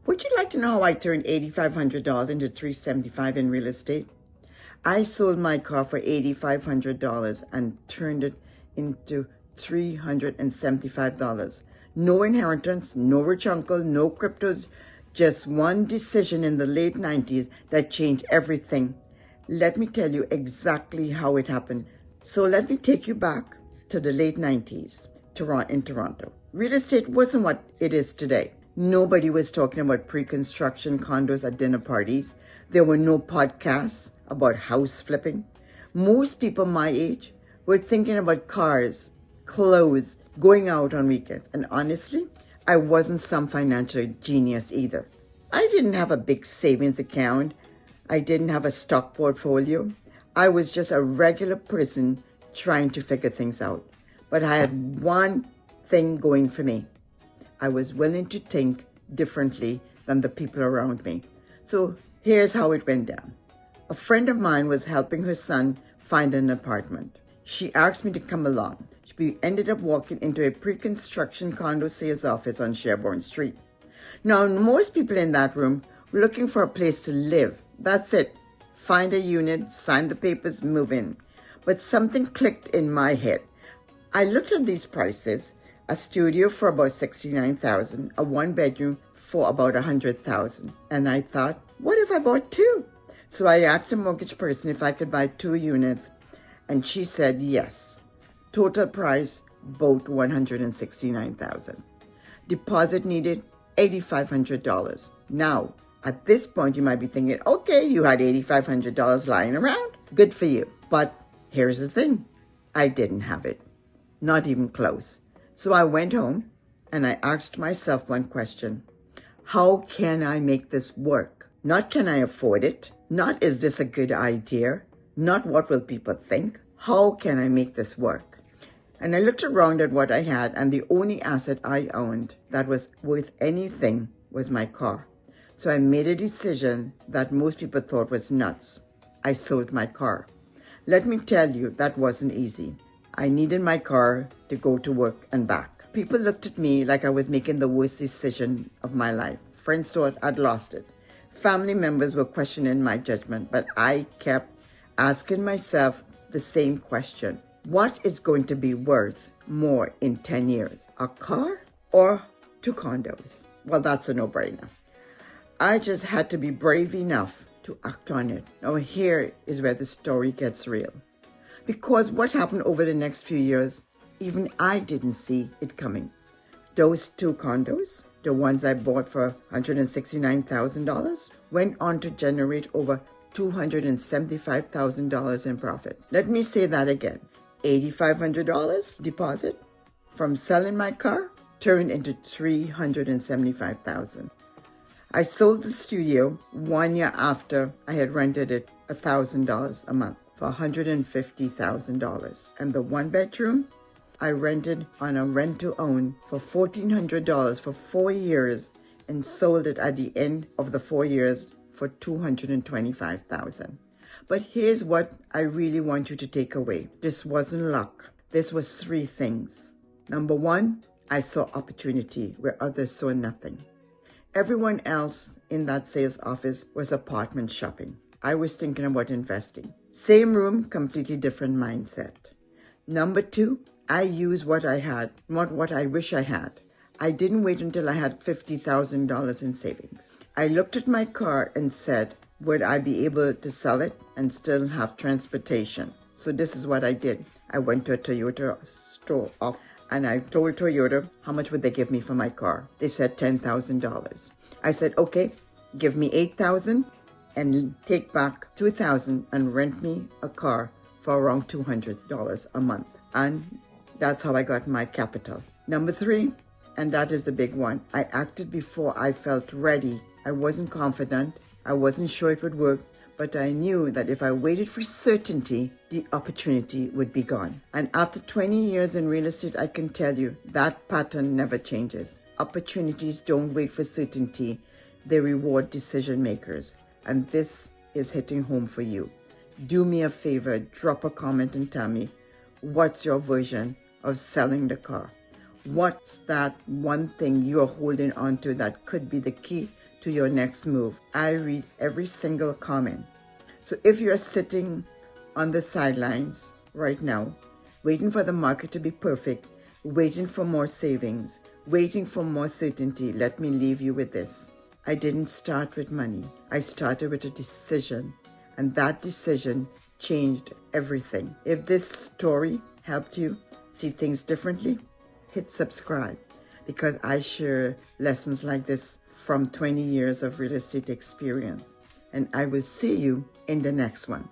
Would you like to know how I turned $8,500 into $375 in real estate? I sold my car for $8,500 and turned it into $375. No inheritance, no rich uncle, no cryptos, just one decision in the late 90s that changed everything. Let me tell you exactly how it happened. So let me take you back to the late 90s in Toronto. Real estate wasn't what it is today. Nobody was talking about pre-construction condos at dinner parties. There were no podcasts about house flipping. Most people my age were thinking about cars, clothes, going out on weekends. And honestly, I wasn't some financial genius either. I didn't have a big savings account. I didn't have a stock portfolio. I was just a regular person trying to figure things out. But I had one thing going for me. I was willing to think differently than the people around me. So here's how it went down. A friend of mine was helping her son find an apartment. She asked me to come along. We ended up walking into a pre-construction condo sales office on Sherbourne Street. Now, most people in that room were looking for a place to live. That's it. Find a unit, sign the papers, move in. But something clicked in my head. I looked at these prices. A studio for about $69,000, a one-bedroom for about $100,000. And I thought, what if I bought two? So I asked the mortgage person if I could buy 2 units, and she said yes. Total price, both $169,000. Deposit needed, $8,500. Now, at this point, you might be thinking, okay, you had $8,500 lying around. Good for you. But here's the thing. I didn't have it. Not even close. So I went home and I asked myself one question. How can I make this work? Not can I afford it? Not is this a good idea? Not what will people think? How can I make this work? And I looked around at what I had, and the only asset I owned that was worth anything was my car. So I made a decision that most people thought was nuts. I sold my car. Let me tell you, that wasn't easy. I needed my car to go to work and back. People looked at me like I was making the worst decision of my life. Friends thought I'd lost it. Family members were questioning my judgment, but I kept asking myself the same question. What is going to be worth more in 10 years? A car or 2 condos? Well, that's a no-brainer. I just had to be brave enough to act on it. Now here is where the story gets real. Because what happened over the next few years, even I didn't see it coming. Those 2 condos, the ones I bought for $169,000, went on to generate over $275,000 in profit. Let me say that again. $8,500 deposit from selling my car turned into $375,000. I sold the studio 1 year after I had rented it $1,000 a month for $150,000. And the 1-bedroom I rented on a rent-to-own for $1,400 for 4 years and sold it at the end of the 4 years for $225,000. But here's what I really want you to take away. This wasn't luck. This was 3 things. Number 1, I saw opportunity where others saw nothing. Everyone else in that sales office was apartment shopping. I was thinking about investing. Same room, completely different mindset. Number 2, I used what I had, not what I wish I had. I didn't wait until I had $50,000 in savings. I looked at my car and said, would I be able to sell it and still have transportation? So this is what I did. I went to a Toyota store and I told Toyota how much would they give me for my car. They said $10,000. I said, okay, give me $8,000 and take back $2,000 and rent me a car for around $200 a month. And that's how I got my capital. Number 3, and that is the big one. I acted before I felt ready. I wasn't confident. I wasn't sure it would work, but I knew that if I waited for certainty, the opportunity would be gone. And after 20 years in real estate, I can tell you that pattern never changes. Opportunities don't wait for certainty. They reward decision makers. And this is hitting home for you. Do me a favor, drop a comment and tell me, what's your version of selling the car? What's that one thing you're holding on to that could be the key to your next move. I read every single comment. So if you're sitting on the sidelines right now, waiting for the market to be perfect, waiting for more savings, waiting for more certainty, let me leave you with this. I didn't start with money. I started with a decision, and that decision changed everything. If this story helped you see things differently, hit subscribe, because I share lessons like this from 20 years of real estate experience. And I will see you in the next one.